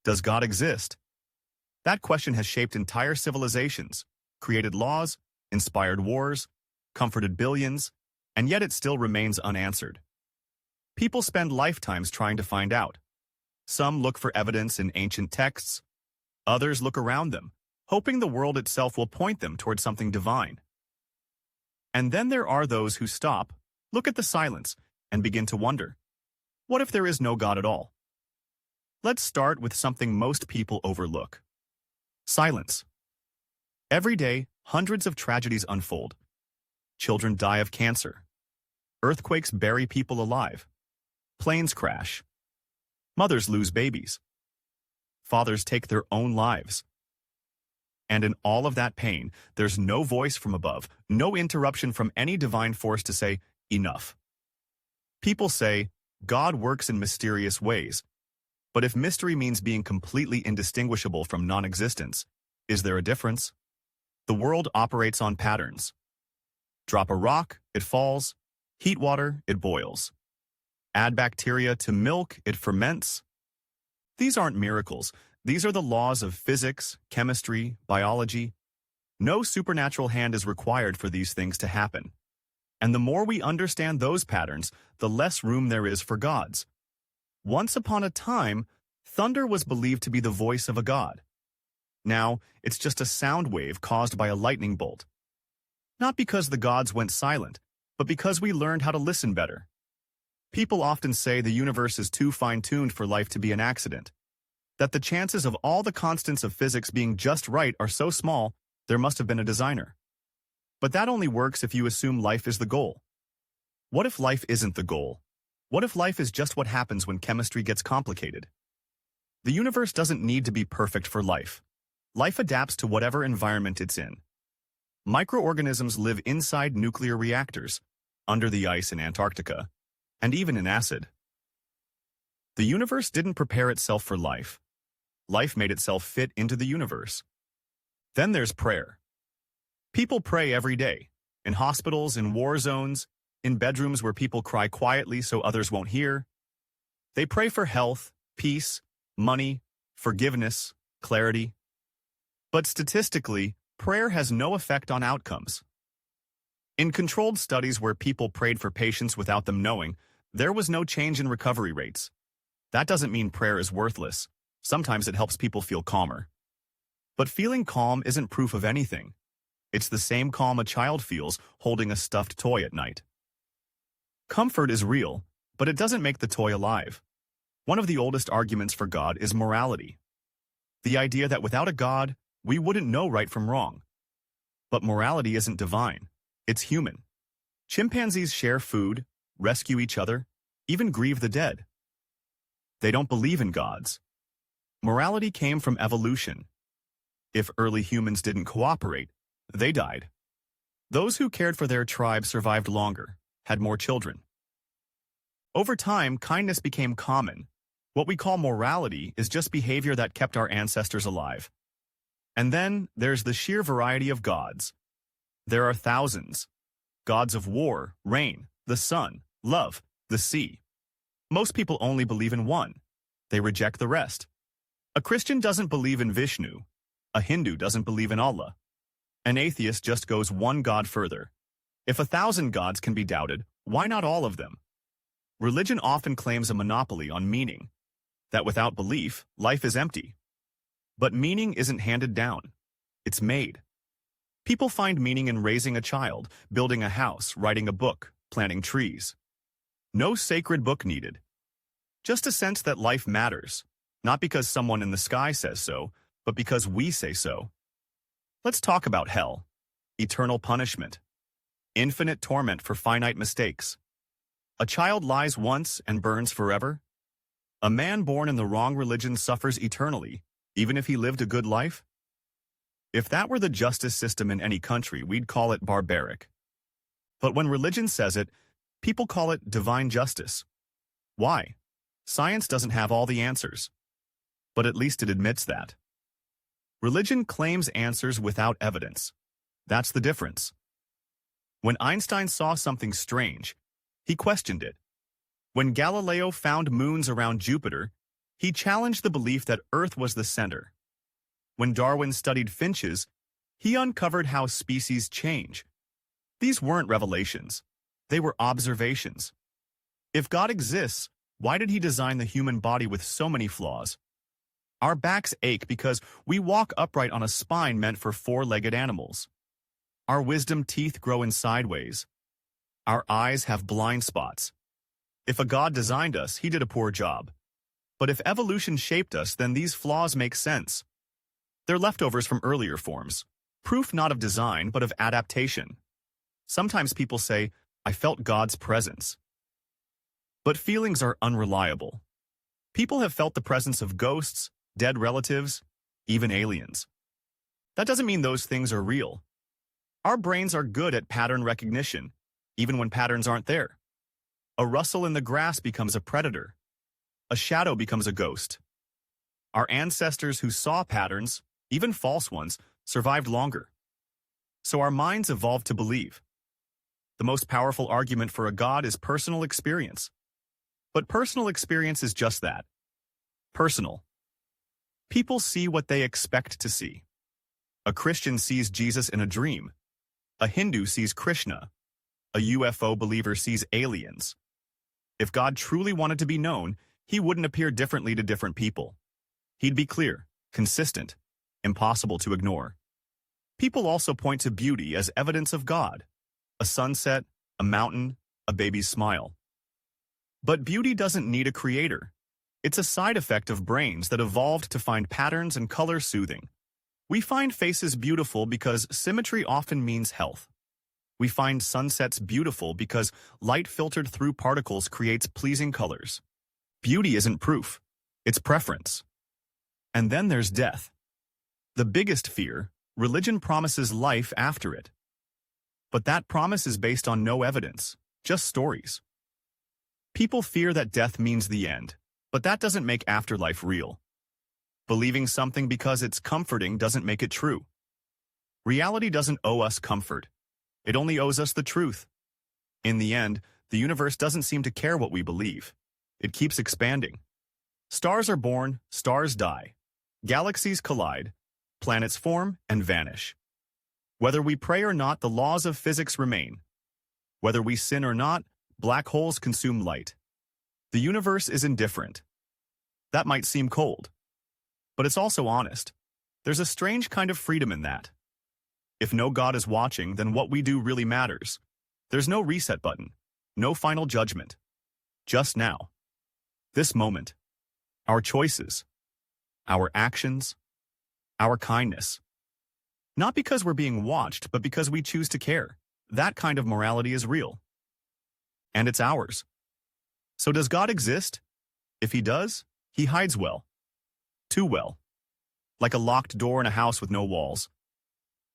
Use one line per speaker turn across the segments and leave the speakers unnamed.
Does God exist? That question has shaped entire civilizations, created laws, inspired wars, comforted billions, and yet it still remains unanswered. People spend lifetimes trying to find out. Some look for evidence in ancient texts. Others look around them, hoping the world itself will point them toward something divine. And then there are those who stop, look at the silence, and begin to wonder, what if there is no God at all? Let's start with something most people overlook. Silence. Every day, hundreds of tragedies unfold. Children die of cancer. Earthquakes bury people alive. Planes crash. Mothers lose babies. Fathers take their own lives. And in all of that pain, there's no voice from above, no interruption from any divine force to say, enough. People say, God works in mysterious ways. But if mystery means being completely indistinguishable from non-existence, is there a difference? The world operates on patterns. Drop a rock, it falls. Heat water, it boils. Add bacteria to milk, it ferments. These aren't miracles. These are the laws of physics, chemistry, biology. No supernatural hand is required for these things to happen. And the more we understand those patterns, the less room there is for gods. Once upon a time, thunder was believed to be the voice of a god. Now, it's just a sound wave caused by a lightning bolt. Not because the gods went silent, but because we learned how to listen better. People often say the universe is too fine-tuned for life to be an accident, that the chances of all the constants of physics being just right are so small, there must have been a designer. But that only works if you assume life is the goal. What if life isn't the goal? What if life is just what happens when chemistry gets complicated? The universe doesn't need to be perfect for life. Life adapts to whatever environment it's in. Microorganisms live inside nuclear reactors, under the ice in Antarctica, and even in acid. The universe didn't prepare itself for life. Life made itself fit into the universe. Then there's prayer. People pray every day, in hospitals, in war zones, in bedrooms where people cry quietly so others won't hear. They pray for health, peace, money, forgiveness, clarity. But statistically, prayer has no effect on outcomes. In controlled studies where people prayed for patients without them knowing, there was no change in recovery rates. That doesn't mean prayer is worthless. Sometimes it helps people feel calmer. But feeling calm isn't proof of anything. It's the same calm a child feels holding a stuffed toy at night. Comfort is real, but it doesn't make the toy alive. One of the oldest arguments for God is morality. The idea that without a God, we wouldn't know right from wrong. But morality isn't divine. It's human. Chimpanzees share food, rescue each other, even grieve the dead. They don't believe in gods. Morality came from evolution. If early humans didn't cooperate, they died. Those who cared for their tribe survived longer, had more children. Over time, kindness became common. What we call morality is just behavior that kept our ancestors alive. And then there's the sheer variety of gods. There are thousands. Gods of war, rain, the sun, love, the sea. Most people only believe in one. They reject the rest. A Christian doesn't believe in Vishnu. A Hindu doesn't believe in Allah. An atheist just goes one god further. If 1,000 gods can be doubted, why not all of them? Religion often claims a monopoly on meaning, that without belief, life is empty. But meaning isn't handed down. It's made. People find meaning in raising a child, building a house, writing a book, planting trees. No sacred book needed. Just a sense that life matters, not because someone in the sky says so, but because we say so. Let's talk about hell. Eternal punishment. Infinite torment for finite mistakes. A child lies once and burns forever. A man born in the wrong religion suffers eternally, even if he lived a good life. If that were the justice system in any country, we'd call it barbaric. But when religion says it, people call it divine justice. Why? Science doesn't have all the answers. But at least it admits that. Religion claims answers without evidence. That's the difference. When Einstein saw something strange, he questioned it. When Galileo found moons around Jupiter, He challenged the belief that Earth was the center. When Darwin studied finches, he uncovered how species change. These weren't revelations. They were observations. If God exists, why did he design the human body with so many flaws? Our backs ache because we walk upright on a spine meant for four-legged animals. Our wisdom teeth grow in sideways. Our eyes have blind spots. If a God designed us, he did a poor job. But if evolution shaped us, then these flaws make sense. They're leftovers from earlier forms, proof not of design, but of adaptation. Sometimes people say, I felt God's presence. But feelings are unreliable. People have felt the presence of ghosts, dead relatives, even aliens. That doesn't mean those things are real. Our brains are good at pattern recognition, even when patterns aren't there. A rustle in the grass becomes a predator. A shadow becomes a ghost. Our ancestors who saw patterns, even false ones, survived longer. So our minds evolved to believe. The most powerful argument for a God is personal experience. But personal experience is just that. Personal. People see what they expect to see. A Christian sees Jesus in a dream. A Hindu sees Krishna. A UFO believer sees aliens. If God truly wanted to be known, he wouldn't appear differently to different people. He'd be clear, consistent, impossible to ignore. People also point to beauty as evidence of God. A sunset, a mountain, a baby's smile. But beauty doesn't need a creator. It's a side effect of brains that evolved to find patterns and color soothing. We find faces beautiful because symmetry often means health. We find sunsets beautiful because light filtered through particles creates pleasing colors. Beauty isn't proof, it's preference. And then there's death. The biggest fear, religion promises life after it. But that promise is based on no evidence, just stories. People fear that death means the end, but that doesn't make afterlife real. Believing something because it's comforting doesn't make it true. Reality doesn't owe us comfort. It only owes us the truth. In the end, the universe doesn't seem to care what we believe. It keeps expanding. Stars are born, stars die. Galaxies collide. Planets form and vanish. Whether we pray or not, the laws of physics remain. Whether we sin or not, black holes consume light. The universe is indifferent. That might seem cold. But it's also honest. There's a strange kind of freedom in that. If no God is watching, then what we do really matters. There's no reset button, no final judgment. Just now. This moment. Our choices. Our actions. Our kindness. Not because we're being watched, but because we choose to care. That kind of morality is real. And it's ours. So does God exist? If he does, he hides well. Too well. Like a locked door in a house with no walls.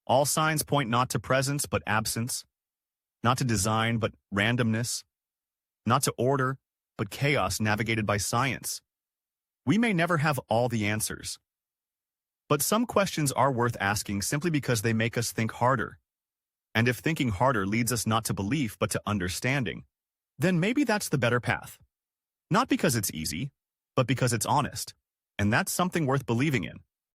All signs point not to presence, but absence. Not to design, but randomness. Not to order, but chaos navigated by science. We may never have all the answers. But some questions are worth asking simply because they make us think harder. And if thinking harder leads us not to belief, but to understanding, then maybe that's the better path. Not because it's easy, but because it's honest. And that's something worth believing in.